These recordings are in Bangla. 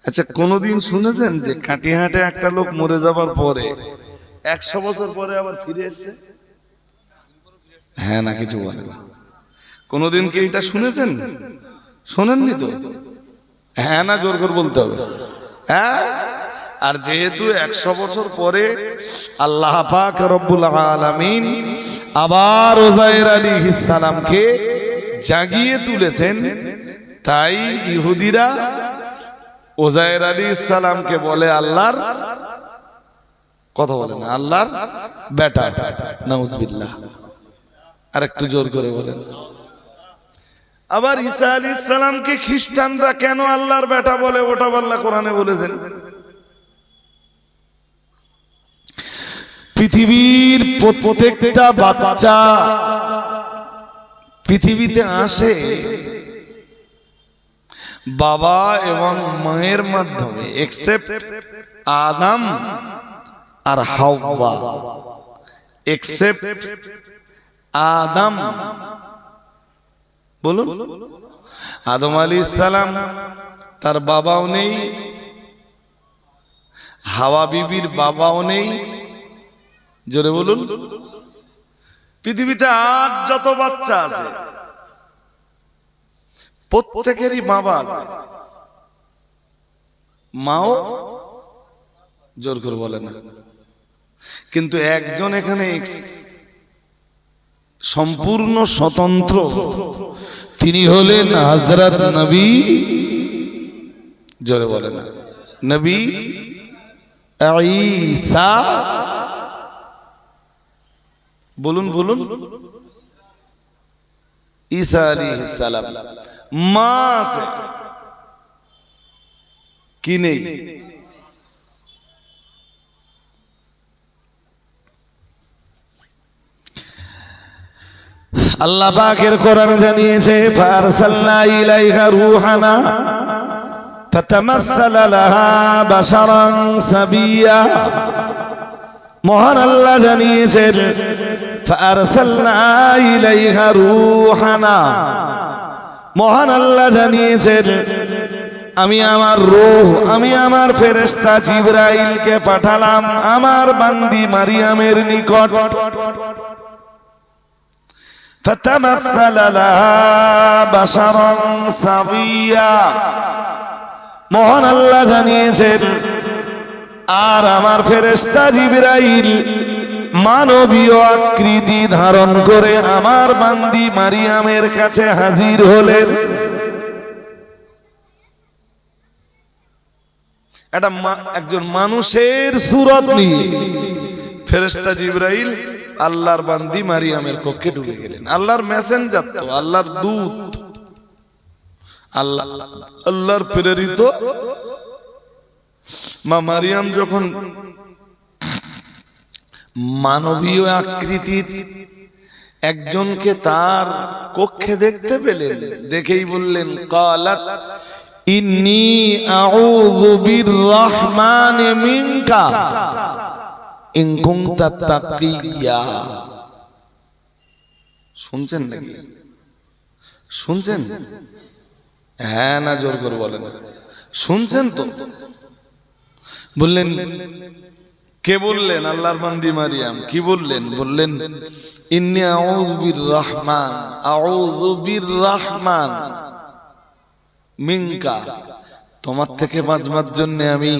আচ্ছা, কোনদিন শুনেছেন যে কাটিহাটে একটা লোক মরে যাবার পরে 100 বছর পরে আবার ফিরে এসেছে? হ্যাঁ না কিছু বলেন। কোনদিন কি এটা শুনেছেন? শোনেননি তো? হ্যাঁ না জোর করে বলতে হবে। হ্যাঁ, আর যেহেতু 100 বছর পরে আল্লাহ পাক রব্বুল আলামিন আবার উযাইর আলাইহিস সালামকে জাগিয়ে তুলেছেন, তাই ইহুদিরা উযাইর আলাইহিস সালামকে বলে আল্লাহর কথা বলে না, আল্লাহর বেটা। নাউজুবিল্লাহ। আর একটু জোর করে বলেন। আবার ঈসা আলাইহিস সালামকে খ্রিস্টানরা কেন আল্লাহর বেটা বলে, ওটা আল্লাহ কোরআনে বলেছেন। পৃথিবীর প্রত্যেকটা বাচ্চা পৃথিবীতে আসে বাবা এবং মায়ের মাধ্যমে, এক্সেপ্ট আদম আর হাওয়া। এক্সেপ্ট আদম, বলুন। আদম আলাইহিস সালাম তার বাবাও নেই, হাওয়া বিবির বাবাও নেই। জোরে বলুন। পৃথিবীতে আজ যত বাচ্চা আছে প্রত্যেকেরই বাবা আছে, মাও জোর করে বলে না। কিন্তু একজন এখানে সম্পূর্ণ স্বতন্ত্র, তিনি হলেন হযরত নবী, জোরে বলে না, নবী ঈসা। বলুন বলুন। ঈসা আলাইহিস সালাম মা আছে কি নেই? আল্লাহ পাকের কোরআন জানিয়েছে, ফারসালনা ইলাইহা রূহানা ফাতামাসসালা লাহা বাশারান সাবিয়্যা। মহান আল্লাহ জানিয়েছেন, ফারসালনা ইলাইহা রূহানা। মহান আল্লাহ জানিয়েছেন, আমি আমার রূহ, আমি আমার ফেরেশতা জিবরাইলকে পাঠালাম আমার বান্দি মারিয়ামের নিকট। ফাতামাসসালা লাহা বাশারান সাবিয়্যা। মহান আল্লাহ জানিয়েছেন, আর আমার ফেরেশতা জিবরাইল মানবীয় আকৃতি ধারণ করে আমার বান্দি মারিয়ামের কাছে হাজির হলেন। এটা একজন মানুষের সূরত নিয়ে ফেরেশতা জিবরাইল আল্লাহর বান্দি মারিয়ামের কক্ষে ঢুকে গেলেন। আল্লাহর মেসেঞ্জার তো, আল্লাহর দূত, আল্লাহর প্রেরিত। মা মারিয়াম যখন মানবীয় আকৃতির একজনকে তার কক্ষে দেখতে পেলেন, দেখেই বললেন, ক্বালাত ইন্নী আউযু বিররহমানি মিনকা ইন কুনতা তাকিয়্যা। শুনছেন নাকি? শুনছেন? হ্যাঁ না জোর করে বলেন। শুনছেন তো? বললেন কে? বললেন আল্লাহর বান্দি মারিয়াম। কি বললেন? বললেন ইন্নী আউযু বিররহমান, আউযু বিররহমান মিনকা, তোমার থেকে বাঁচবার জন্য আমি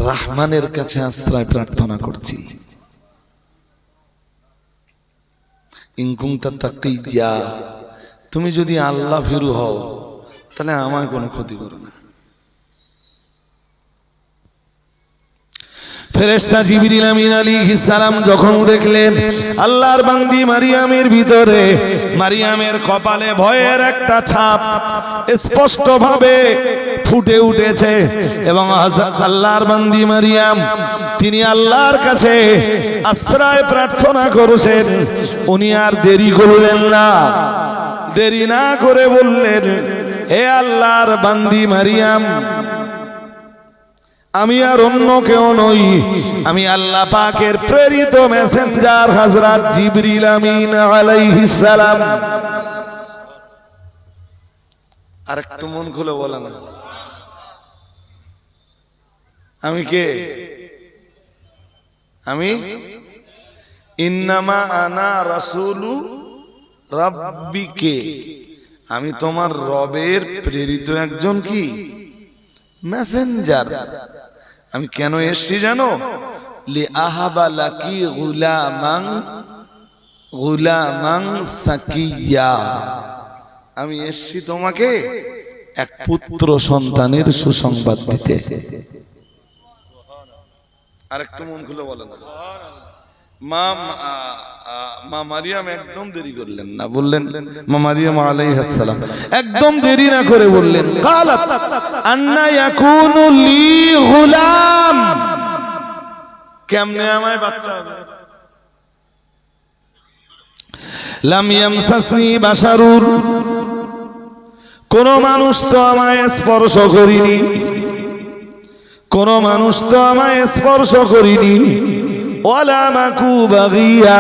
রহমানের কাছে আশ্রয় প্রার্থনা করছি। ইন কুনতা তাকিয়্যা, তুমি যদি আল্লাহ ভীরু হও তাহলে আমার কোনো ক্ষতি করো না। ফেরেশতা জিবরিল আমিন আলাইহিস সালাম যখন দেখলেন আল্লাহর বান্দি মারিয়ামের ভিতরে, মারিয়ামের কপালে ভয়ের একটা ছাপ স্পষ্টভাবে ফুটে উঠেছে, এবং আল্লাহর বান্দি মারিয়াম তিনি আল্লাহর কাছে আশ্রয় প্রার্থনা করেছেন। উনি আর দেরি করলেন না, দেরি না করে বললেন, হে আল্লাহর বান্দি মারিয়াম, আমি আর অন্য কেউ নই, আমি আল্লাহ পাকের প্রেরিত মেসেঞ্জার হযরত জিবরিল আমিন আলাইহিস সালাম। আর একটু মন খুলে বলেন, আমি কে? আমি ইন্নামা আনা রাসূলু রাব্বিকে, আমি তোমার রবের প্রেরিত একজন কি মেসেঞ্জার। আমি কেন এসেছি জানো? লি আহাবা লাকি গুলামান সাকিয়া, আমি এসেছি তোমাকে এক পুত্র সন্তানের সুসংবাদ দিতে। আরেকটু মন খুলে বলেন। মা মারিয়াম একদম দেরি করলেন না, বললেন মা মারিয়াম আলাইহিস সালাম একদম দেরি না করে বললেন, কালাত আন্না ইয়াকুনু লি গুলাম, কেমনে আমায় বাচ্চা হবে? লাম ইয়ামসাসনি বাশারুন, কোন মানুষ তো আমায় স্পর্শ করিনি, কোন মানুষ তো আমায় স্পর্শ করিনি। ওয়ালা মাকু বাগিয়া,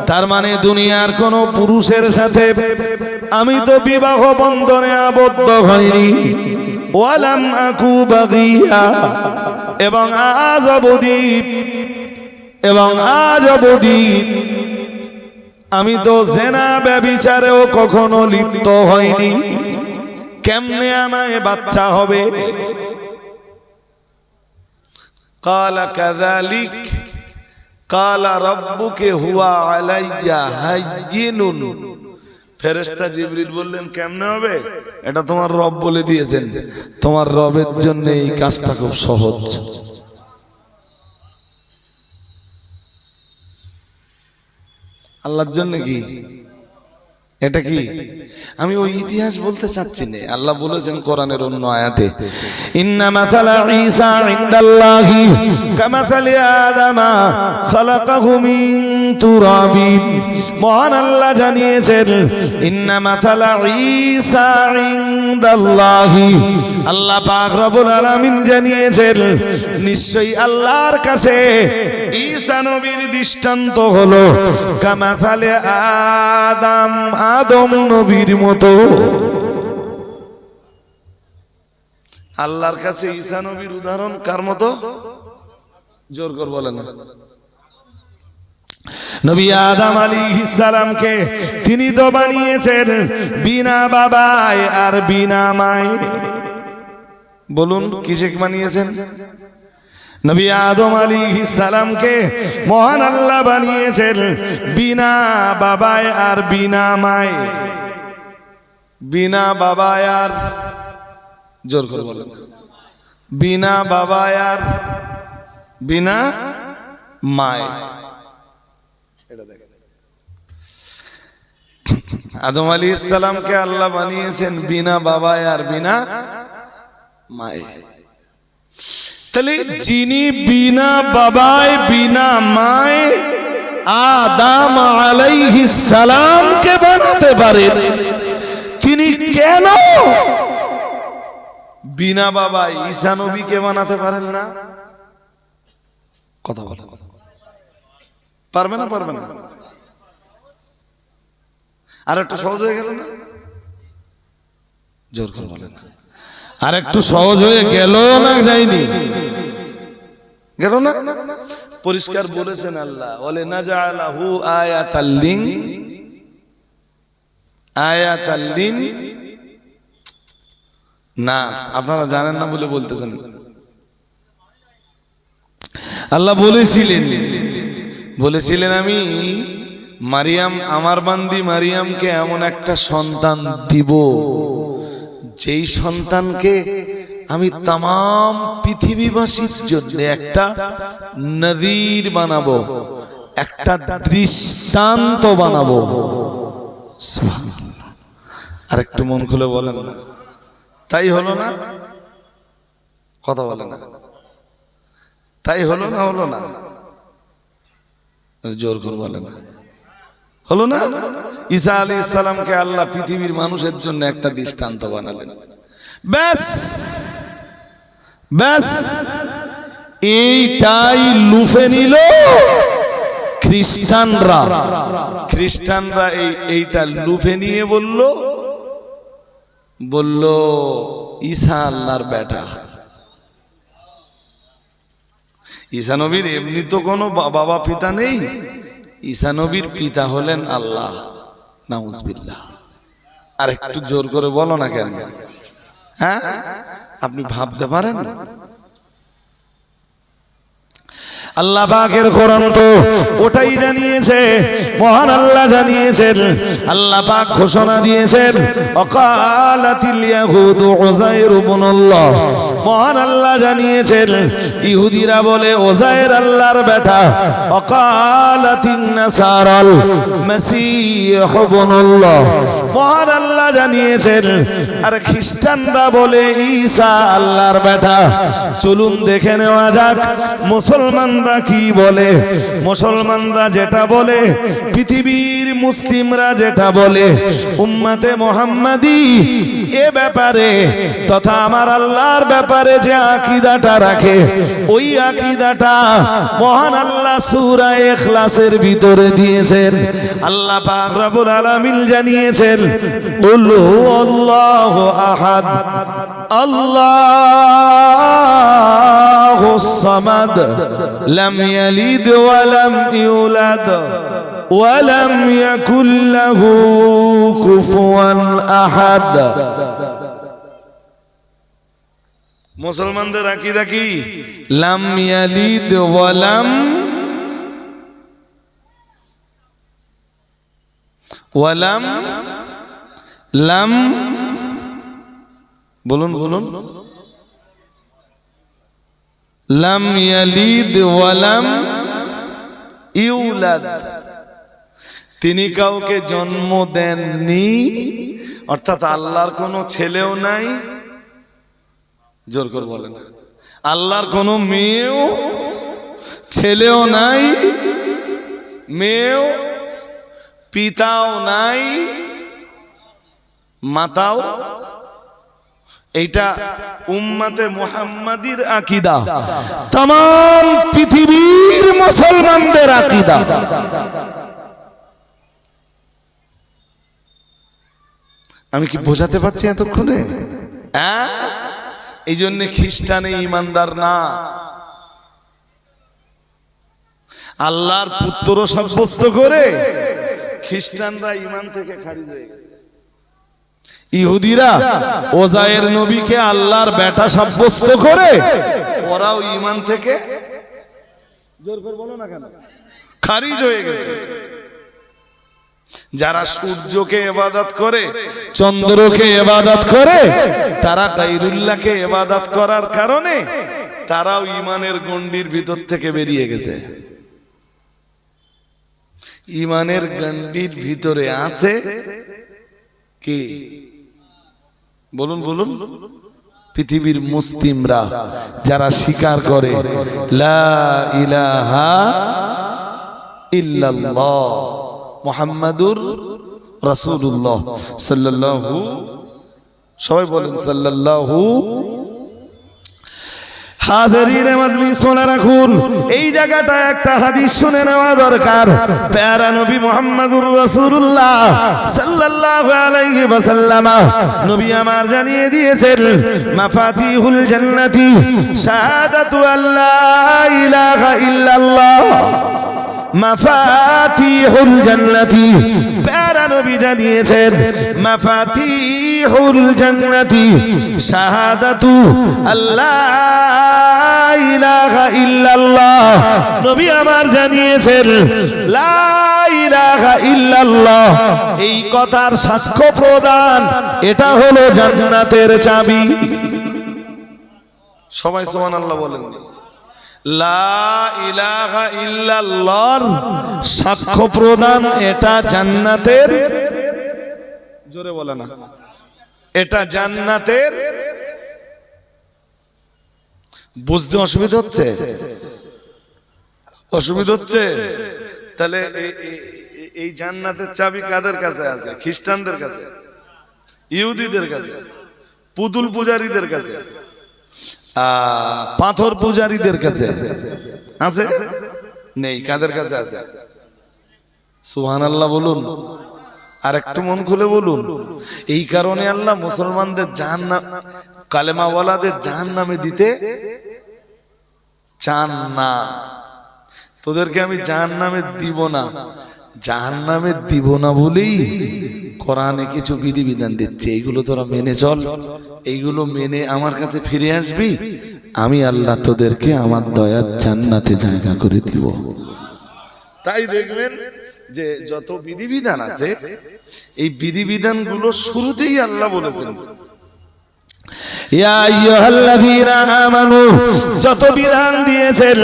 তার মানে দুনিয়ার কোন পুরুষের সাথে আমি তো বিবাহ বন্ধনে আবদ্ধ হইনি। ওয়ালাম আকু বাগিয়া, এবং আজ অবধি আমি তো জেনা ব্যভিচারেও কখনো লিপ্ত হইনি। কেমনে আমায় বাচ্চা হবে? কালা কাযালিক কালা রাব্বুকে হুয়া আলাইয়া হায়্যিনুন, ফেরেশতা জিবরিল বললেন কেমনে হবে? এটা তোমার রব বলে দিয়েছেন, তোমার রবের জন্য এই কাজটা খুব সহজ। আল্লাহর জন্য কি এটা? কি আমি ওই ইতিহাস বলতে চাচ্ছি না। আল্লাহ বলেছেন কোরআনের অন্য আয়াতে, ইন্না মাসালা ঈসা ইনদাল্লাহি কামাসালি আদামা খালাকাহু মিন তুরাবিন। মহান আল্লাহ জানিয়েছেন, ইন্না মাসালা ঈসা ইনদাল্লাহি, আল্লাহ পাক রব্বুল আলামিন জানিয়েছেন, নিশ্চয়ই আল্লাহর কাছে ঈসা নবীর দৃষ্টান্ত হলো কামাসালি আদম নবীর মতো। আল্লাহর কাছে ঈসা নবীর উদাহরণ কার মতো? জোর করে বলে না। নবী আদম আলাইহিস সালামকে তিনি তো বানিয়েছেন বিনা বাবায় আর বিনা মায়। বলুন কিসে বানিয়েছেন? নবী আদম আলাইহিস সালামকে মহান আল্লাহ বানিয়েছেন বিনা বাবায় আর বিনা মায়। বিনা বাবায় আর, জোর করে বলেন, বিনা বাবায় আর বিনা মায়। এটা দেখেন, আদম আলাইহিস সালামকে আল্লাহ বানিয়েছেন বিনা বাবায় আর বিনা মায়। তাহলে যিনি বিনা বাবায় বিনা মায় আদম আলাইহিস সালামকে বানাতে পারেন, তিনি কেন বিনা বাবায় ঈসা নবীকে বানাতে পারেন না? কথা বলে পারবে না? পারবে না? আর একটু সহজ হয়ে গেল না? জোর করে বলেন, আর একটু সহজ হয়ে গেল না? যায়নি? গেল না? পরিষ্কার বলেছেন আল্লাহ, ওয়ালে নাজআলাহু আয়াতাল লিন-নাস। আপনারা জানেন না বলে বলতেছেন। আল্লাহ বলেছিলেন আমি মারিয়াম, আমার বান্দি মারিয়ামকে এমন একটা সন্তান দিব, যেই সন্তানকে আমি তামাম পৃথিবীবাসীর জন্য একটা নজির বানাবো, একটা দৃষ্টান্ত বানাবো। সুবহানাল্লাহ। আর একটু মন খুলে বলেন না, তাই হলো না? কথা বলে না, তাই হলো না? হলো না? জোর করে বলে না, হলো না? ঈসা আলাইহিস সালামকে আল্লাহ পৃথিবীর মানুষের জন্য একটা দৃষ্টান্ত বানালেন। ব্যাস এইটাই লুফে নিল খ্রিস্টানরা। এইটা লুফে নিয়ে বলল ঈসা আল্লাহর বেটা। ঈসা নবীর এমনি তো কোনো বাবা পিতা নেই, ঈসা নবীর পিতা হলেন আল্লাহ। নাউজুবিল্লাহ। আর একটু জোর করে বলো না কেন? হ্যাঁ, আপনি ভাবতে পারেন? আল্লাহ পাকের কোরআন তো ওটাই জানিয়েছে, মহান আল্লাহ জানিয়েছেন। আল্লাহ পাক ঘোষণা দিয়েছেন, অকালাতিল ইয়াহুদু উযাইর ইবনুল্লাহ। মহান আল্লাহ জানিয়েছেন, ইহুদিরা বলে উযাইর আল্লাহর বেটা। অকালাতিন নাসারাল মাসীহ ইবনুল্লাহ। মহান আল্লাহ জানিয়েছেন, আর খ্রিস্টানরা বলে ঈসা আল্লাহর বেটা। চলুন দেখে নেওয়া যাক মুসলমানরা কি বলে। মুসলমানরা যেটা বলে, পৃথিবীর মুসলিমরা যেটা বলে, উম্মতে মুহাম্মাদি এ ব্যাপারে তথা আমার আল্লাহর ব্যাপারে যে আকীদাটা রাখে, ওই আকীদাটা মহান আল্লাহ সূরা ইখলাসের ভিতরে দিয়েছেন। আল্লাহ পাক রব্বুল আলামিন জানিয়েছেন, কুল হুয়াল্লাহু আহাদ আল্লাহুস সামাদ লাম ইয়ালিদ ওয়া লাম ইউলাদ ওয়া লাম ইয়াকুল লাহু কুফুয়ান আহাদ। মুসলমানদের আকীদা কি? লাম ইয়ালিদ ওয়া লাম বলুন বলুন, লাম ইয়ালিদ ওয়া লাম ইউলাদ। তিনি কাউকে জন্ম দেননি, অর্থাৎ আল্লাহর কোনো ছেলেও নাই। জোর করে বলেন, আল্লাহর কোনো মেয়েও ছেলেও নাই, মেয়েও পিতাও নাই, মাতাও। এইটা উম্মতে মুহাম্মাদির আকীদা, তাম পৃথিবীর মুসলমানদের আকীদা। আমি কি বোঝাতে পারছি এতক্ষণে? এই জন্য খ্রিস্টানে ইমানদার না, আল্লাহর পুত্র সাব্যস্ত করে খ্রিস্টানরা ঈমান থেকে খারিজ হয়ে গেছে। ইহুদিরা ওজায়ের নবীকে আল্লাহর বেটা সাব্যস্ত করে ওরাও ঈমান থেকে, জোর করে বলো না কেন, খারিজ হয়ে গেছে। যারা সূর্যকে ইবাদত করে, চন্দ্রকে ইবাদত করে, তারা গায়রুল্লাহকে ইবাদত করার কারণে তারাও ঈমানের গণ্ডির ভিতর থেকে বেরিয়ে গেছে। ঈমানের গণ্ডির ভিতরে আছে কি? বলুন বলুন। পৃথিবীর মুসলিমরা যারা স্বীকার করে লা ইলাহা ইল্লাল্লাহ মুহাম্মাদুর রাসূলুল্লাহ সাল্লাল্লাহু, সবাই বলেন সাল্লাল্লাহু। হাজিরিনে মাজলিস শুনে রাখুন, এই জায়গাটা একটা হাদিস শুনে নেওয়া দরকার। প্যারা নবী মুহাম্মদুর রাসূলুল্লাহ সাল্লাল্লাহু আলাইহি ওয়াসাল্লাম নবী আমার জানিয়ে দিয়েছেন, মাফাতিহুল জান্নাতি শাহাদাতু আল্লা ইলাহা ইল্লাল্লাহ। মাফাতিহুল জান্নাতি, প্যারা নবী জানিয়েছেন, মাফাতিহুল জান্নাতি শাহাদাতু আল্লাহ ইলাহা ইল্লাল্লাহ। নবী আমার জানিয়েছেন, লা ইলাহা ইল্লাল্লাহ এই কথার সাক্ষ্য প্রদান, এটা হলো জান্নাতের চাবি। সবাই সুবহানাল্লাহ বলেন। লা ইলাহা ইল্লাল্লাহর সাক্ষ্য প্রদান, এটা জান্নাতের, জোরে বলে না, এটা জান্নাতের। বুঝতে অসুবিধা হচ্ছে? অসুবিধা হচ্ছে? তাহলে এই জান্নাতের চাবি কাদের কাছে আছে? খ্রিস্টানদের কাছে, ইহুদিদের কাছে, পুতুল পূজারীদের কাছে, পাথর পূজারীদের কাছে আছে? নেই। কাদের কাছে আছে? সুবহানাল্লাহ বলুন, আর একটু মন খুলে বলুন। এই কারণে আল্লাহ মুসলমানদের জাহান্নাম, কালেমাওয়ালাদের জাহান্নামে দিতে চান না, তোদেরকে আমি জাহান্নামে দিব না। জাহান্নামে দিব না বলেই কোরআনে কিছু বিধিবিধান দিচ্ছে, এইগুলো তোরা মেনে চল, এইগুলো মেনে আমার কাছে ফিরে আসবি, আমি আল্লাহ তোদেরকে আমার দয়ার জান্নাতে জায়গা করে দিব। তাই দেখবেন যে যত বিধিবিধান আছে, এই বিধিবিধানগুলো শুরুতেই আল্লাহ বলেছেন ইয়া আইয়ুহাল্লাযীনা আমানু, যত বিধান দিয়েছেন,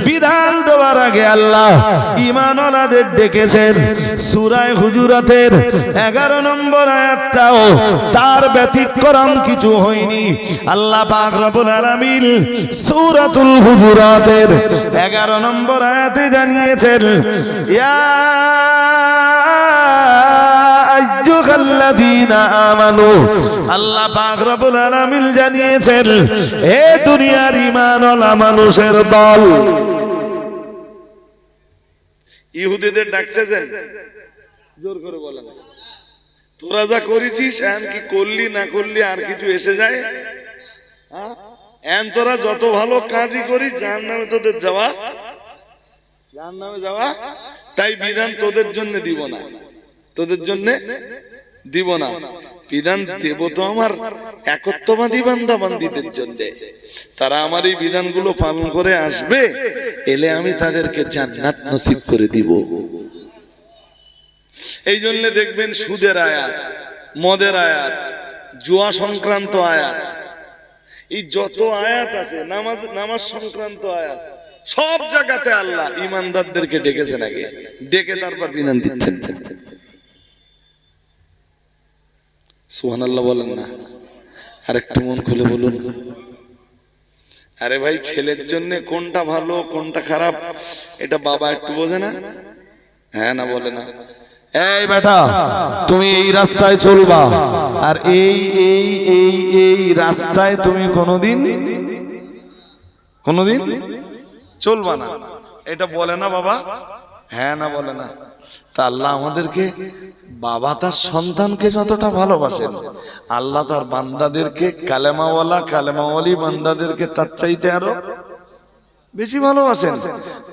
বিধান দেওয়ার আগে আল্লাহ ঈমানওয়ালাদের ডেকেছেন। সূরা হুজুরাতের 11 নম্বর আয়াতটাও তার ব্যতিক্রম কিছু হয়নি। আল্লাহ পাক রব্বুল আলামিন সূরাতুল হুজুরাতের 11 নম্বর আয়াতে জানিয়েছেন ইয়া আইয়ুহাল্লাযীনা আমানু, আল্লাহ পাক রব্বুল আলামিন জানিয়েছেন হে দুনিয়ার ঈমানওয়ালা মানুষের দল। ইহুদিদের ডাকতেছেন, জোর করে বলেন, তোরা যা করেছিস এমন কি করলি না করলি আর কিছু এসে যায়? এমন তোরা যত ভালো কাজই করিস জাহান্নামে তোদের যাওয়া, জাহান্নামে যাওয়া। তাই বিধান তোদের জন্য দিব না, তোদের জন্য দিব না। বিধান দেব তো আমার একত্ববাদী বান্দা বান্দীদের জন্য, তারা আমার এই বিধানগুলো পালন করে আসবে, এলে আমি তাদেরকে জান্নাত নসিব করে দিব। এই জন্য দেখবেন সুদের আয়াত, মদের আয়াত, জুয়া সংক্রান্ত আয়াত, এই যত আয়াত আছে, নামাজ সংক্রান্ত আয়াত, সব জায়গাতে আল্লাহ ইমানদারদেরকে ডেকেছেন, আগে ডেকে তারপর বিধান দিচ্ছেন। সুবহানাল্লাহ বলেন না? আর একটু মন খুলে বলুন। আরে ভাই, ছেলের জন্য কোনটা ভালো কোনটা খারাপ এটা বাবা একটু বোঝে না? হ্যাঁ না বলে না? এই বেটা, তুমি এই রাস্তায় চলবা, আর এই এই এই এই রাস্তায় তুমি কোনোদিন চলবা না, এটা বলে না বাবা? হ্যাঁ না বলে না? তা আল্লাহ আমাদেরকে, বাবা তার সন্তানকে যতটা ভালোবাসেন, আল্লাহ তার বান্দাদেরকে, কালেমাওয়ালি বান্দাদেরকে তার চাইতে আরো বেশি ভালোবাসেন।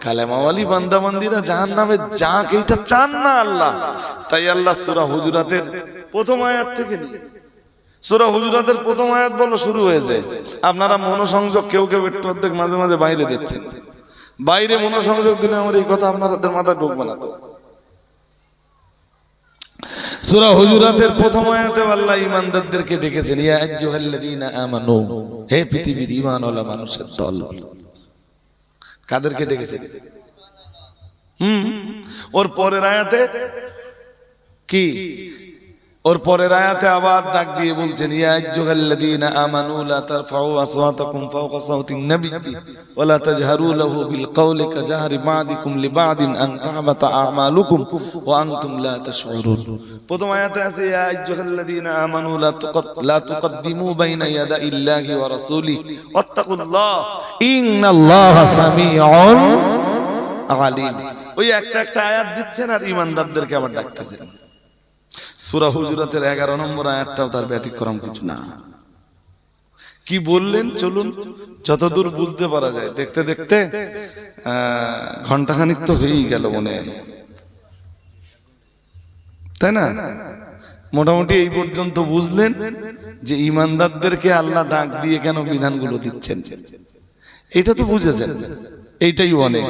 কালেমাওয়ালি বান্দা বান্দিরা জাহান্নামে যাক এইটা চান না আল্লাহ। তাই আল্লাহ সূরা হুজুরাতের প্রথম আয়াত থেকে নিয়ে, সূরা হুজুরাতের প্রথম আয়াত বলো শুরু হয়েছে। আপনারা মনোসংযোগ কেউ কেউ একটু অর্ধেক মাঝে মাঝে বাইরে দিচ্ছেন, বাইরে মনোসংযোগ দিলে আমার এই কথা আপনাদের মাথায় ঢুকবে না। তো সূরা হুজুরাতের প্রথম আয়াতে আল্লাহ ঈমানদারদেরকে ডেকেছেন ইয়া আইয়ুহাল্লাযীনা আমানু, হে পৃথিবীর ঈমানওয়ালা মানুষের দল। কাদেরকে ডেকেছেন? ওর পরের আয়াতে কি? ওর পরের আয়াতে আবার ডাক দিয়ে বলছেন ইয়া আইয়ুহাল্লাযীনা আমানু লা তারফাউ আসওয়াতাকুম ফাওকা সাওতিন নাবিয়্যি ওয়া লা তাজহারু লাহু বিল কওলি কাজাহরি বা'দিকুম লিবা'দিন আন তাহবাতা আ'মালুকুম ওয়া আনতুম লা তাশউরুন। প্রথম আয়াতে আছে ইয়া আইয়ুহাল্লাযীনা আমানু লা তুকদ্দিমু বাইনা ইয়াদাইল্লাহি ওয়া রাসূলিহি ওয়াত্তাকুল্লাহ ইন্নাল্লাহা সামিউন আলীম। ওই একটা আয়াত দিচ্ছেন আর ঈমানদারদেরকে আবার ডাকতেছেন। সূরা হুজুরাতের 11 নম্বর আয়াতটাও তার ব্যতিক্রম কিছু না। কি বললেন চলুন যতদূর বুঝতে পারা যায়। দেখতে দেখতে ঘন্টাখানিক তো হয়েই গেল মনে হয়, তাই না? মোটামুটি এই পর্যন্ত বুঝলেন যে ঈমানদারদেরকে আল্লাহ ডাক দিয়ে কেন বিধানগুলো দিচ্ছেন, এটা তো বুঝেছেন, এইটাই অনেক।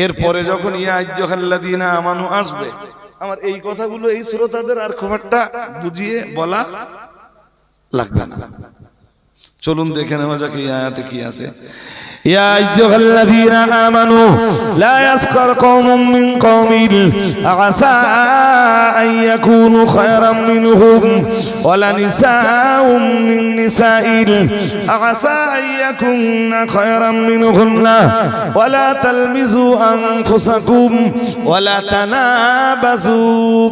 এরপরে যখন ইয়া আইয়ুহাল্লাযীনা আমানু আসবে, আমার এই কথাগুলো এই শ্রোতাদের আর খুব একটা বুঝিয়ে বলা লাগবে না। চলুন দেখে নেওয়া যাক এই আয়াতে কি আছে। ইয়া আইয়ুহাল্লাযীনা আমানু লা ইয়াসখার কওমুম মিন কওমিন আসা আন ইয়াকুনু খায়রাম মিনহুম ওয়া লা নিসাউম মিন নিসাইল আসা আন ইয়াকুননা খায়রাম মিনহুন্না ওয়া লা তালমিজু আনফুসাকুম ওয়া লা তানাবাযু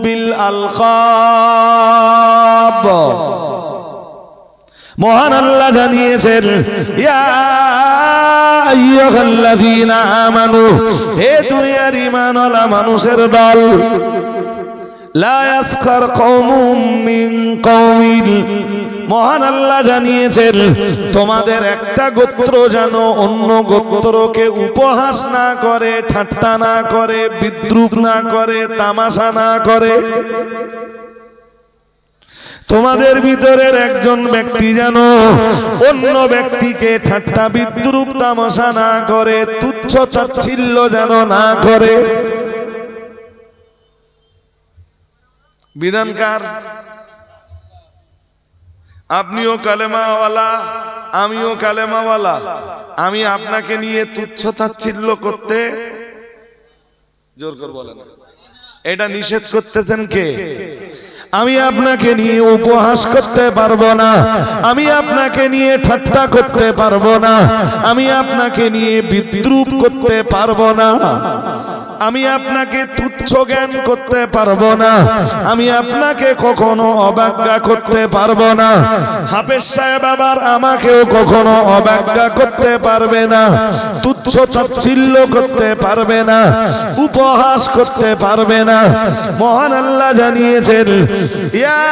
বিল আলকাব। মহান আল্লাহ জানিয়েছেন ইয়া আইয়ুহাল্লাযীনা আমানু, হে দুনিয়ার ঈমানওয়ালা মানুষের দল, লা ইয়াসখার কওমুম মিন কওমিল, মহান আল্লাহ জানিয়েছেন তোমাদের একটা গোত্র যেন অন্য গোত্রকে উপহাস না করে, ঠাট্টা না করে, বিদ্রূপ না করে, তামাশা না করে। তোমাদের ভিতরের একজন ব্যক্তি যেন অন্য ব্যক্তিকে ঠাট্টা বিদ্রূপ তামাশা না করে, তুচ্ছ তাচ্ছিল্য যেন না করে। বিধানকার আপনিও কালেমাওয়ালা, আমিও কালেমাওয়ালা, আমি আপনাকে নিয়ে তুচ্ছ তাচ্ছিল্য করতে, জোর করে বলেন, এটা নিষেধ করতেছেন কে? আমি আপনাকে নিয়ে উপহাস করতে পারবো না, আমি আপনাকে নিয়ে ঠাট্টা করতে পারবো না, আমি আপনাকে নিয়ে বিদ্রূপ করতে পারবো না, আমি আপনাকে তুচ্ছ জ্ঞান করতে পারবো না, আমি আপনাকে কখনো অবজ্ঞা করতে পারবো না। হাফেজ সাহেব আবার আমাকেও কখনো অবজ্ঞা করতে পারবে না, তুচ্ছ তাচ্ছিল্য করতে পারবে না, উপহাস করতে পারবে না। মহান আল্লাহ জানিয়েছেন, ইয়া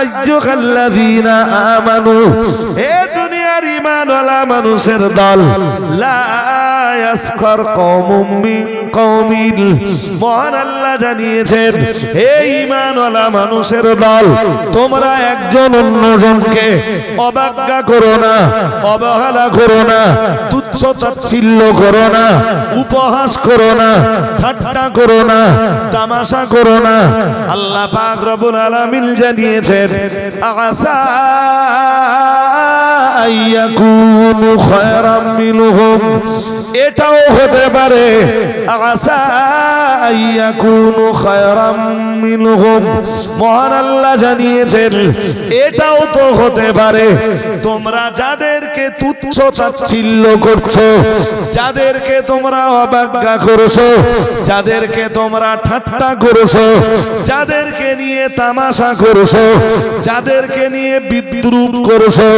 আইয়ুহাল্লাযীনা আমানু, হে দুনিয়ার ঈমানওয়ালা মানুষের দল, লা ইয়াসখার কওমুম মিন কওমিন, মহান আল্লাহ জানিয়েছেন হে ঈমানওয়ালা মানুষের দল, তোমরা একজন অন্যজনকে অবজ্ঞা করো না, অবহেলা করো না, তুচ্ছ তাচ্ছিল্য করো না, উপহাস করো না, ঠাট্টা করো না, তামাশা করো না। আল্লাহ পাক রব্বুল আলামিন জানিয়েছেন, আসা আইয়াকুনু খায়রাম মিনহুম, এটাও হতে পারে, আসা আইয়াকুনু খায়রাম মিনহুম, মহান আল্লাহ জানিয়েছেন এটাও তো হতে পারে তোমরা যাদেরকে তুচ্ছ তাচ্ছিল্য করছো, যাদেরকে তোমরা অবজ্ঞা করছো, যাদেরকে তোমরা ঠাট্টা করছো, যাদেরকে নিয়ে তামাশা করছো, যাদেরকে নিয়ে বিদ্রূপ করছো,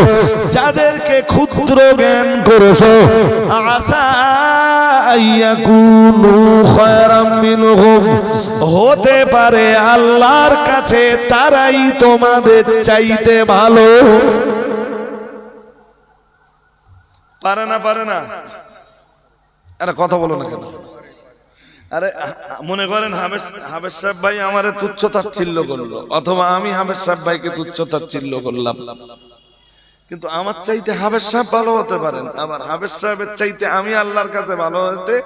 যাদেরকে ক্ষুদ্র জ্ঞান করছো, আসা আইয়াকুনু খায়রাম মিনহুম, হতে পারে আল্লাহর কাছে তারাই তোমাদের চাইতে ভালো। পারে না, পারে না? আরে কথা বলো না কেন? আরে মনে করেন হাবেজ সাহেব ভাই আমারে তুচ্ছ তাচ্ছিল্য করলো, অথবা আমি হাবেজ সাহেব ভাইকে তুচ্ছ তাচ্ছিল্য করলাম, কিন্তু আমার চাইতে হাবেজ সাহেব ভালো হতে পারেন, আবার হাবেজ সাহেবের চাইতে আমি আল্লাহর কাছে ভালো হতে।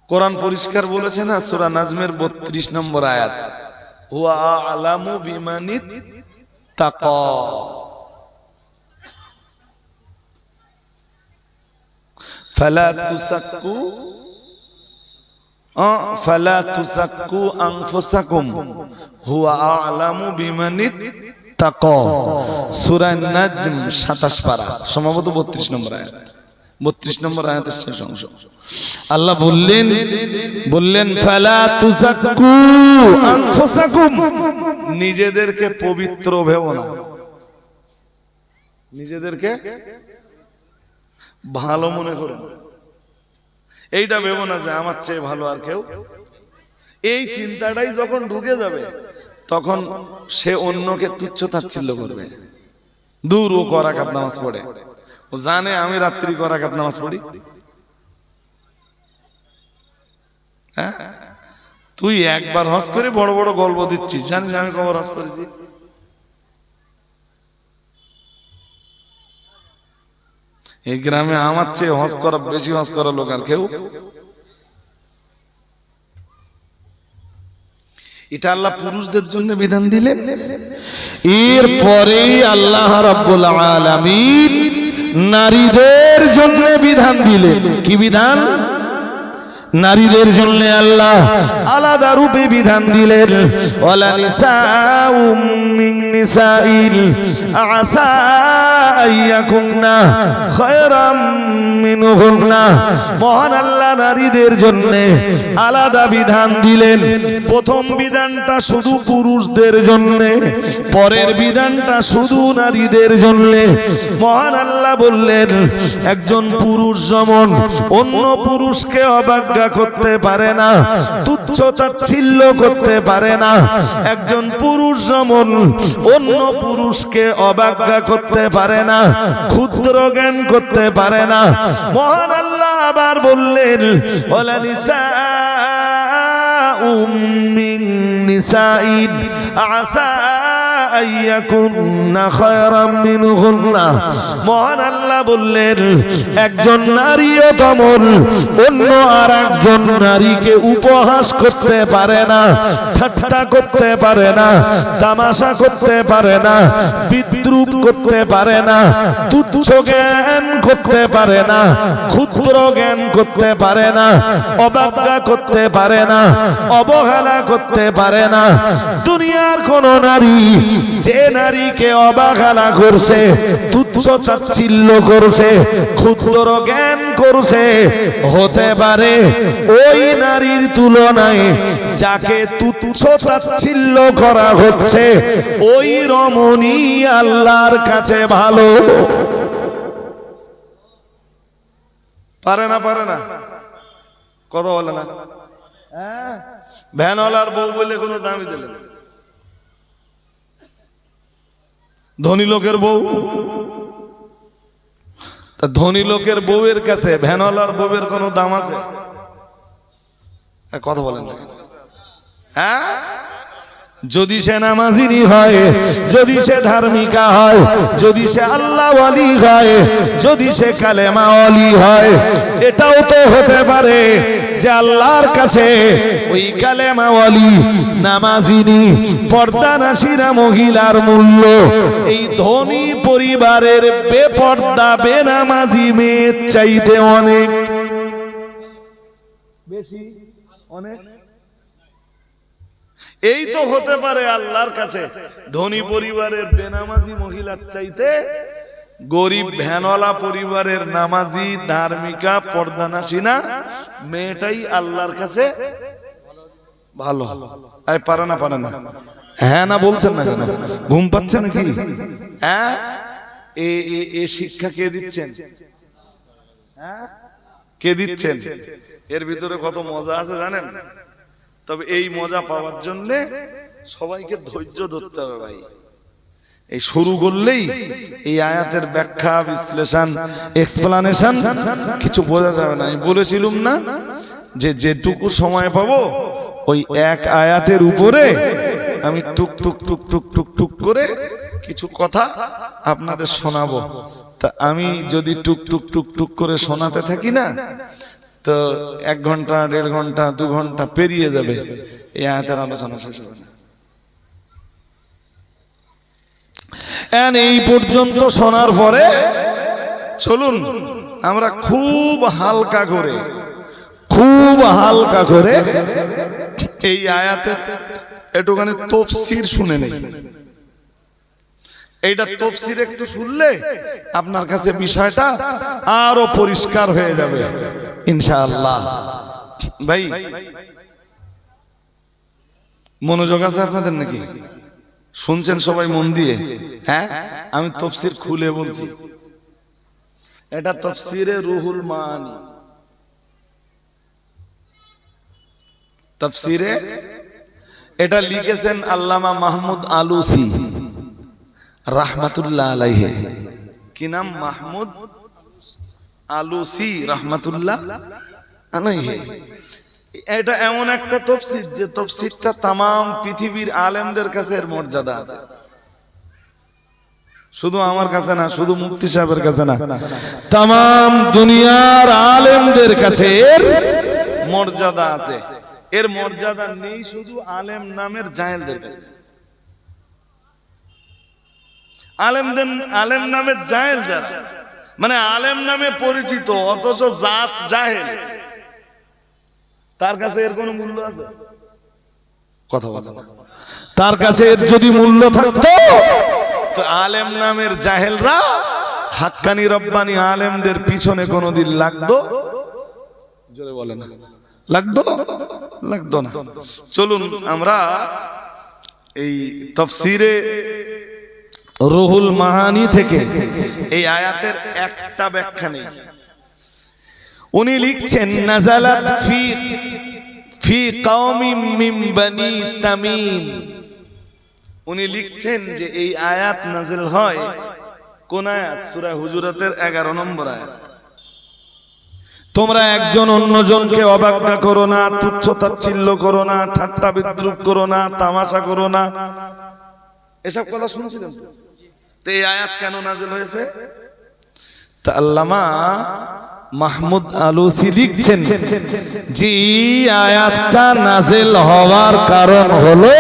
কোরআন পরিষ্কার বলেছে না, সূরা নাজমের 32 নম্বর আয়াত, হুয়া আ'লামু বিমানিত তাকা, ফালা তুসাক্কু আনফুসাকুম হুয়া আ'লামু বিমানিত তাকা, সূরা নাজম 27 পারা, সম্ভবত 32 নম্বর আয়াত, 32 নম্বর আয়াতের শেষ অংশ। আল্লাহ বললেন ফালা তুসাক্কু আনফুসাকুম, নিজেদেরকে পবিত্র ভেবো না, নিজেদেরকে ভালো মনে করো না, এইটা ভেবো না যে আমার চেয়ে ভালো আর কেউ। এই চিন্তাটাই যখন ঢুকে যাবে তখন সে অন্যকে তুচ্ছ তাচ্ছিল্য করবে। দূর, ও করাকাত নামাজ পড়ে, ও জানে আমি রাত্রি করাকাত নামাজ পড়ি। হ্যাঁ, তুই একবার হজ করে বড় বড় গল্প দিচ্ছিস, জানিস আমি কবার হজ করেছি? এই গ্রামে আমার চেয়ে হজ করা বেশি হজ করা লোক আর কেউ। এটা আল্লাহ পুরুষদের জন্য বিধান দিলেন, এরপরেই আল্লাহ রাব্বুল আলামিন নারীদের জন্য বিধান দিলেন। কি বিধান? নারীদের জন্য আল্লাহ আলাদা রূপে বিধান দিলেন, ওয়ালা নিসাউম মিন নিসাইল আসা আইয়াকুন্না খায়রাম মিনহুন্না। মহান আল্লাহ নারীদের জন্য আলাদা বিধান দিলেন। প্রথম বিধানটা শুধু পুরুষদের জন্য, পরের বিধানটা শুধু নারীদের জন্য। মহান আল্লাহ বললেন, একজন পুরুষ যেমন অন্য পুরুষকে অবজ্ঞা করতে পারে না, তুচ্ছ তাচ্ছিল্য করতে পারে না, একজন পুরুষ যেমন অন্য পুরুষকে অবজ্ঞা করতে পারে না, ক্ষুদ্র জ্ঞান করতে পারে না। মহান আল্লাহ আবার বললেন, ওয়ালা নিসাউম মিন নিসাইন আসা আইয়াকুন্না খায়রাম মিনহুন্না। মহান আল্লাহ বললেন, একজন নারীও তেমন অন্য আর একজন নারীকে উপহাস করতে পারে না, ঠাট্টা করতে পারে না, তামাশা করতে পারে না, বিদ্রূপ করতে পারে না, তুচ্ছ জ্ঞান করতে পারে না, ক্ষুদ্র জ্ঞান করতে পারে না, অবজ্ঞা করতে পারে না, অবহেলা করতে পারে না। দুনিয়ার কোন নারী যে নারীকে অবহেলা করছে, তুচ্ছ তাচ্ছিল্য করছে, ক্ষুদ্র জ্ঞান করছে, হতে পারে ওই নারীর তুলনায় যাকে তুচ্ছ তাচ্ছিল্য করা হচ্ছে ওই রমণী আল্লাহর কাছে ভালো। পারে না, পারে না, কথা বলে না। ভ্যানওয়ালার বউ বলে কোনো দামি দিলেন, ধনী লোকের বউ, তা ধনী লোকের বউয়ের কাছে ভ্যানওয়ালার বউয়ের কোনো দাম আছে? কথা বলেন না, হ্যাঁ? যদি সে নামাজিনী হয়, যদি সে ধার্মিকা হয়, যদি সে আল্লাহ ওয়ালি হয়, যদি সে কালেমা ওয়ালি হয়, এটাও তো হতে পারে যে আল্লাহর কাছে ওই কালেমা ওয়ালি নামাজিনী পর্দানাশীরা মহিলার মূল্য এই ধনী পরিবারের বেপর্দা বেনামাজি মেয়ের চাইতে অনেক বেশি, অনেক। এই তো হতে পারে আল্লাহর কাছে ধনী পরিবারের বেনামাজি মহিলার চাইতে গরিব ভ্যানওয়ালা পরিবারের নামাজি ধার্মিকা পর্দানাশীনা মেয়েটাই আল্লাহর কাছে ভালো। এই পারে না, পারে না, হ্যাঁ না বলছেন না কেন? ঘুম পাচ্ছে নাকি? হ্যাঁ, এ শিক্ষা কে দিচ্ছেন? হ্যাঁ, কে দিচ্ছেন? এর ভিতরে কত মজা আছে জানেন? তবে এই মজা পাওয়ার জন্য সবাইকে ধৈর্য ধরতে হবে ভাই। এই শুরু করলেই এই আয়াতের ব্যাখ্যা, বিশ্লেষণ, এক্সপ্লানেশন কিছু বোঝা যাবে না। আমি বলেছিলাম না যে যেটুকু সময় পাবো ওই এক আয়াতের উপরে আমি টুক টুক টুক টুক টুক টুক করে কিছু কথা আপনাদের শোনাবো। তা আমি যদি টুক টুক টুক টুক করে শোনাতে থাকি না, তো 1 ঘন্টা 1.5 ঘন্টা 2 ঘন্টা পেরিয়ে যাবে, এই আয়াতের আলোচনা শেষ হবে না। এই পর্যন্ত শোনার পরে চলুন আমরা খুব হালকা করে এই আয়াতের একটুখানি তাফসীর শুনে নেই। এইটা তাফসীর একটু শুনলে আপনার কাছে বিষয়টা আরো পরিষ্কার হয়ে যাবে ইনশাআল্লাহ। ভাই মনোযোগ আছে আপনাদের নাকি? শুনছেন সবাই মন দিয়ে? হ্যাঁ, আমি তাফসীর খুলে বলছি। এটা তাফসীরে রুহুল মাআনি, তাফসীরে এটা লিখেছেন আল্লামা মাহমুদ আলুসি রাহমাতুল্লাহ আলাইহি। কি নাম? মাহমুদ আলুসি রাহমাতুল্লাহ আলাইহি। এটা এমন একটা তাফসীর যে তাফসীরটা তাম পৃথিবীর আলেমদের কাছে এর মর্যাদা আছে, শুধু আমার কাছে না, শুধু মুফতি সাহেবের কাছে না, তাম দুনিয়ার আলেমদের কাছে এর মর্যাদা আছে। এর মর্যাদা নেই শুধু আলেম নামের জাহেলদের কাছে। আলেম নামের জাহেল যারা, মানে আলেম নামে পরিচিত অথচ জাত জাহেল, তার কাছে এর কোনো মূল্য আছে? কথা বলে না। তার কাছে এর যদি মূল্য থাকতো তো আলেম নামের জাহেলরা হাক্কানি রব্বানি আলেমদের পিছনে কোনোদিন লাগতো? জোরে বলে না, লাগতো? লাগতো না। চলুন আমরা এই তাফসীরে রুহুল মাহানি থেকে এই আয়াতের একটা ব্যাখ্যা নেই। উনি লিখছেন নাযালাত ফি কওমিন মিন বনি তামিম। উনি লিখছেন যে এই আয়াত নাযিল হয় কোন আয়াত? সূরা হুজুরাতের 11 নম্বর আয়াত। তোমরা একজন অন্যজনকে অবজ্ঞা করো না, তুচ্ছ তাচ্ছিল্য করো না, ঠাট্টা বিদ্রূপ করো না, তামাশা করো না। এসব কথা শুনছিলেন তো? তো এই আয়াত কেন নাযিল হয়েছে? তা আল্লামা মাহমুদ আলুসি লিখছেন যে আয়াতটা নাযিল হওয়ার কারণ হলো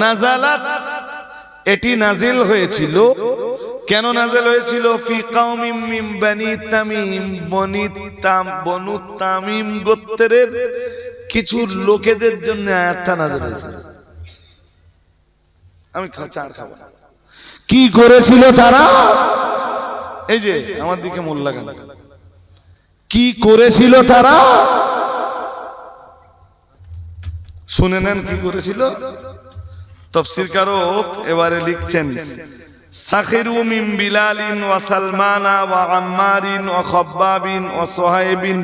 নাযালাত, এটি নাযিল হয়েছিল। কেন নাযিল হয়েছিল? ফি কওমিন মিন বনি তামিম, বনু তামিম গোত্রের কিছু লোকেদের জন্য আয়াতটা নাযিল হয়েছিল। আমি চার খাবো। কি করেছিল তারা? এই যে আমার দিকে মূল লাগান। কি করেছিল তারা? শুনে নেন কি করেছিল। তাফসীরকারক এবারে লিখছেন সাখিরু মিন বিলালিন ওয়া সালমানা ওয়া আম্মারিন ওয়া খাব্বাবিন ওয়া সুহাইবিন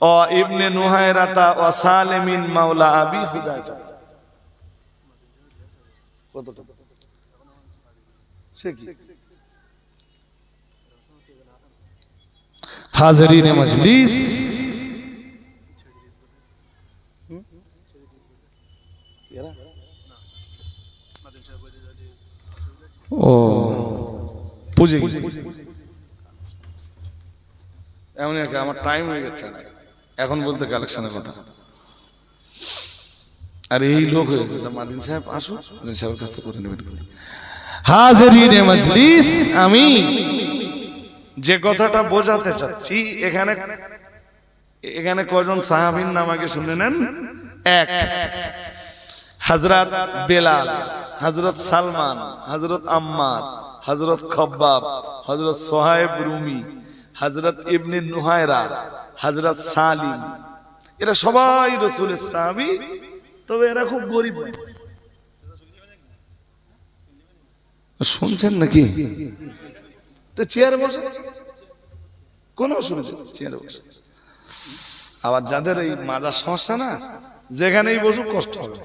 ওয়া ইবনে নুহায়রাতা ওয়া সালিমিন মাওলা আবি হুদায়ফা। কতটা সে কি হাজরিনে মজলিস, ও বুঝে গেছি। এমন আমার টাইম হয়ে গেছে এখন বলতে কালেকশনের কথা। আর এই লোক হয়েছে তা মাদিন সাহেব আসুন, মাদিন সাহেবের কাছ থেকে করে নেবেন। হাজরিনে মজলিস, আমি যে কথাটা বোঝাতে চাচ্ছি এখানে কয়জন সাহাবীর নাম আগে শুনে নেন। এক, হযরত বেলাল, হযরত সালমান, হযরত আম্মার, হযরত খাব্বাব, হযরত সুহাইব রুমি, হযরত ইবনে নুহায়রা, হযরত সালিম। এরা সবাই রাসূলের সাহাবী, তবে এরা খুব গরীব। শুনছেন নাকি? তো চেয়ারে বসে, কোন অসুবিধা নেই, চেয়ারে বসে। আবার যাদের এই মাজার সমস্যা না, যেখানেই বসুক কষ্ট হবে।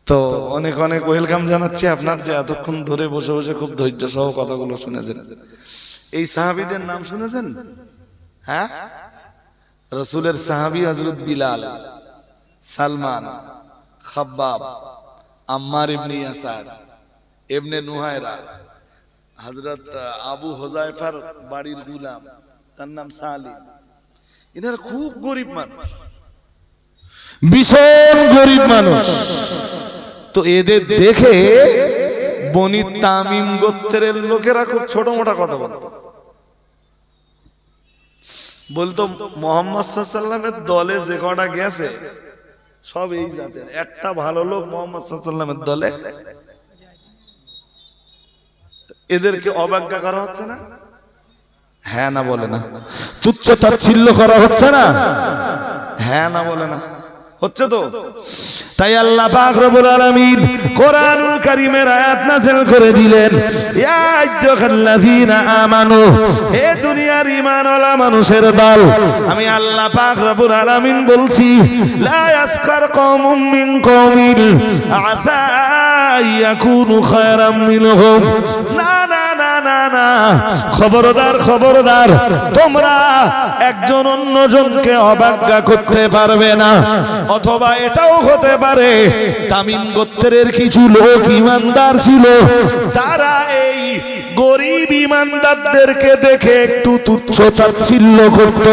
তো অনেক অনেক ওয়েলকাম জানাচ্ছি আপনার যে এতক্ষণ ধরে বসে বসে খুব ধৈর্য সহ কথাগুলো শুনেছেন। এই সাহাবীদের নাম শুনেছেন? হ্যাঁ, রাসূলের সাহাবী হযরত বিলাল, সালমান, খাব্বাব, আম্মার ইবনে ইয়াসার, ইবনে নুহায়রা, হযরত আবু হুযায়ফার বাড়ির গোলাম, তার নাম সালিম। এরা খুব গরিব মানুষ, ভীষণ গরিব মানুষ। তো এদের দেখে বনি তামিম গোত্রের লোকেরা খুব ছোট মোটা কথা বলতো। বলতো মুহাম্মদ সাল্লাল্লাহু আলাইহি ওয়াসাল্লামের দলে যে কটা গেছে সব এই জাতের। একটা ভালো লোক মুহাম্মদ সাল্লাল্লাহু আলাইহি ওয়াসাল্লামের দলে। এদেরকে অবজ্ঞা করা হচ্ছে না? হ্যাঁ না বলে না? তুচ্ছ তাচ্ছিল্য করা হচ্ছে না? হ্যাঁ না বলে না? হচ্ছে তো। তাই আল্লাহ পাক রব্বুল আলামিন কোরআনুল কারীমের আয়াত নাযিল করে দিলেন, ইয়া আইয়ুহাল্লাযীনা আমানু, হে দুনিয়ার ঈমানওয়ালা মানুষের দল, আমি আল্লাহ পাক রব্বুল আলামিন বলছি, লা ইয়াসখার কওমুম মিন কওমিন আসা ইয়াকুনু খায়রাম মিনহুম। না না না না না, খবরদার খবরদার, তোমরা একজন অন্যজনকে অবজ্ঞা করতে পারবে না। অথবা এটাও হতে পারে তামিম গোত্রের কিছু লোক ঈমানদার ছিল, তারা এই গরিব ঈমানদারদেরকে দেখে একটু তুচ্ছ তাচ্ছিল্য করত।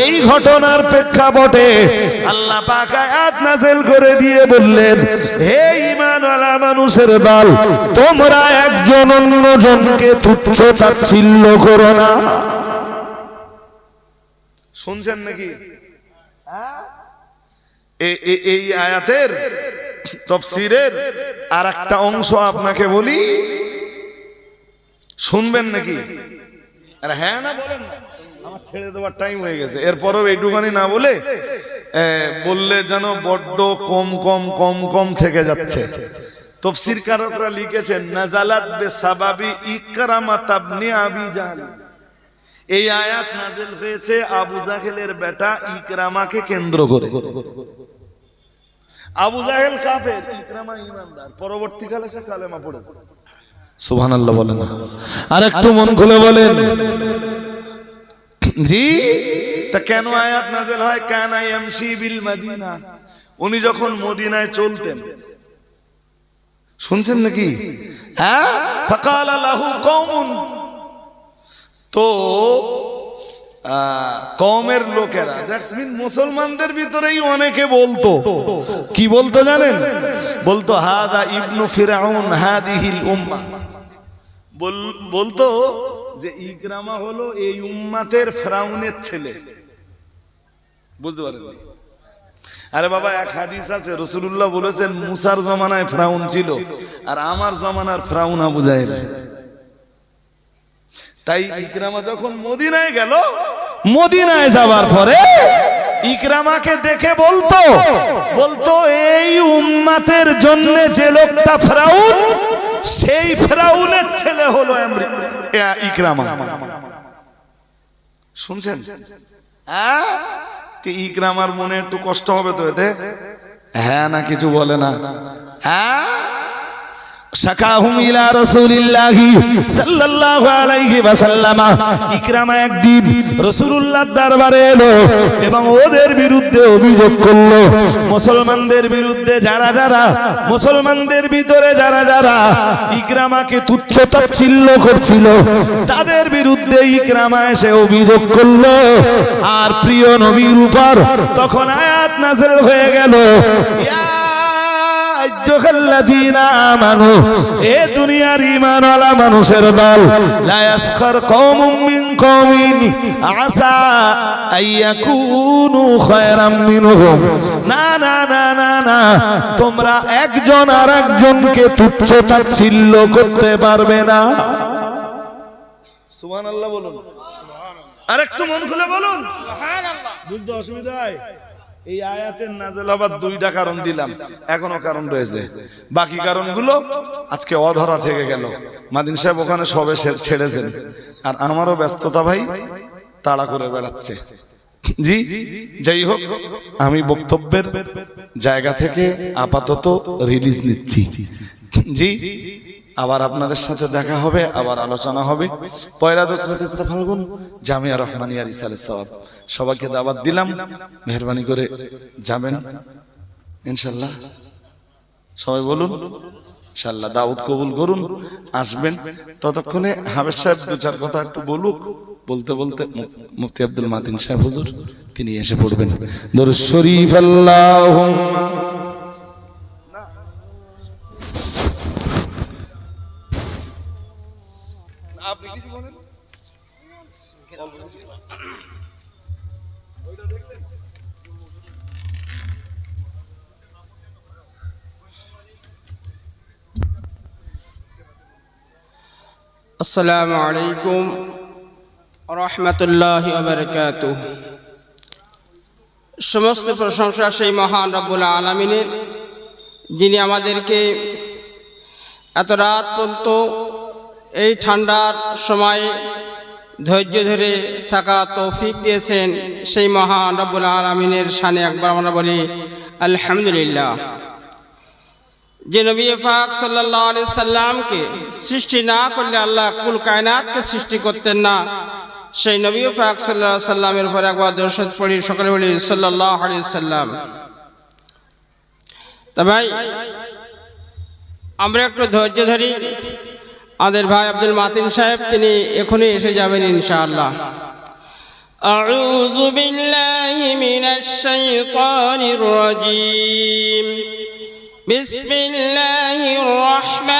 এই ঘটনার প্রেক্ষাপটে আল্লাহ পাক আয়াত নাযিল করে দিয়ে বললেন, হে ঈমানওয়ালা মানুষের দল, তোমরা একজন অন্যজনকে তুচ্ছ তাচ্ছিল্য করো না। শুনছেন নাকি? এই আয়াতের তাফসীরের আর একটা অংশ আপনাকে বলি, শুনবেন নাকি? আর হ্যাঁ না বলেন না, আমার ছেড়ে দেওয়ার টাইম হয়ে গেছে। এরপরেও এইটুখানি না বলে বললে যেন বড্ড কম কম কম কম থেকে যাচ্ছে। তাফসীরকারকরা লিখেছেন নাজালাত বিসাবাবি ইকরামা ইবনে আবি জাহল। এই আয়াত নাযিল হয়েছে আবু জাহেলের বেটা ইকরামাকে কেন্দ্র করে। আবু জাহেল কাফের, ইকরামা ঈমানদার, পরবর্তীকালে সে কালেমা পড়েছে। সুবহানাল্লাহ বলেন না? আর একটু মন খুলে বলেন জি। তা কেন আয়াত নাযিল হয়? কানা ইয়ামশি বিল মদিনা, উনি যখন মদিনায় চলতেন, শুনছেন নাকি? হ্যাঁ, ফাকালা লাহু কওমুন, তো কওমের লোকেরা, দ্যাটস মিন মুসলমানদের ভিতরেই অনেকে বলতো, কি বলতো জানেন? বলতো হাদা ইবনু ফিরআউন হাদিহিল উম্মাহ, বলতো যে ইকরামা হলো এই উম্মাতের ফিরআউনের ছেলে। বুঝতে পারেন? আরে বাবা, এক হাদিস আছে, রাসূলুল্লাহ বলেছেন মুসার জামানায় ফিরআউন ছিল, আর আমার জামানার ফিরআউন আবু জাহেল। তাই ইকরামা যখন মদিনায় গেল, মদিনায় যাওয়ার পরে ইকরামাকে দেখে বলতো এই উম্মাতের জন্য যে লোকটা ফিরআউন, সেই ফিরআউনের ছেলে হলো ইকরামা। শুনছেন? হ্যাঁ, ইকরামার মনে একটু কষ্ট হবে তো এতে? হ্যাঁ না কিছু বলে না? হ্যাঁ, শাকাহুম ইলা রাসূলিল্লাহি সাল্লাল্লাহু আলাইহি ওয়াসাল্লাম। ইকরামা একদিন রাসূলুল্লাহর দরবারে এলো এবং ওদের বিরুদ্ধে অভিযোগ করলো, মুসলমানদের বিরুদ্ধে যারা মুসলমানদের ভিতরে যারা ইকরামাকে তুচ্ছ তাচ্ছিল্য করছিল, তাদের বিরুদ্ধে ইকরামা এসে অভিযোগ করলো। আর প্রিয় নবীর উপর তখন আয়াত নাযিল হয়ে গেল, এ দুনিয়ার ঈমানওয়ালা মানুষের দল, লা ইয়াসখার কওমুম মিন কওমিন আসা আইয়াকুনু খায়রাম মিনহুম। না না না না না, তোমরা একজন আর একজনকে তুচ্ছ তাচ্ছিল্য করতে পারবে না। সুবহানাল্লাহ বলুন, আর একটু মন খুলে বলুন সুবহানাল্লাহ। বুঝতে অসুবিধা হয়? এই আয়াতের নাযিল হবার দুইটা কারণ দিলাম, এখনো কারণ রয়েছে। বাকি কারণগুলো আজকে অধরা থেকে গেল। মাদিন সাহেব ওখানে সবে ছেড়েছেন, আর আমারও ব্যস্ততা ভাই তাড়া করে বেড়াচ্ছে। জি, যাই হোক, আমি বক্তব্যের জায়গা থেকে আপাতত রিলিজ নিচ্ছি। জি, আবার আপনাদের সাথে দেখা হবে, আবার আলোচনা হবে। পয়লা, দোসরা, তেসরা ফাল্গুন জামিয়া রহমানিয়া রিসালাত সওয়াব। সবাইকে দাওয়াত দিলাম, মেহেরবানি করে যাবেন ইনশাআল্লাহ। সবাই বলুন ইনশাআল্লাহ, দাওয়াত কবুল করুন, আসবেন। ততক্ষণে হাবেজ সাহেব দু চার কথা একটু বলুক। বলতে বলতে মুফতি আব্দুল মাতিন সাহেব হুজুর তিনি এসে পড়বেন। দরুদ শরীফ আল্লাহুম্মা। আপনি কিছু বলেন? আসসালামু আলাইকুম রাহমাতুল্লাহি ওয়া বারাকাতুহু। সমস্ত প্রশংসা সেই মহান রব্বুল আলামিনের, যিনি আমাদেরকে এত রাত পর্যন্ত এই ঠান্ডার সময়ে ধৈর্য ধরে থাকা তৌফিক দিয়েছেন। সেই মহান রব্বুল আলামিনের শানে একবার আমরা বলি আলহামদুলিল্লাহ। যে নবী পাক সাল্লাল্লাহু আলাইহি সাল্লামকে সৃষ্টি না করলে আল্লাহ কুল কায়নাতকে সৃষ্টি করতেন না, সেই নবী পাক সাল্লাল্লাহু আলাইহি সাল্লামের উপর একবার দরুদ পড়ি, সকলে বলি সাল্লাল্লাহু আলাইহি সাল্লাম। তা ভাই, আমরা একটু ধৈর্য ধরি। আমাদের ভাই আব্দুল মাতিন সাহেব তিনি এখনই এসে যাবেন ইনশাআল্লাহ। আউযু বিল্লাহি মিনাশ শাইতানির রাজীম। বিসমিল্লাহির রাহমানির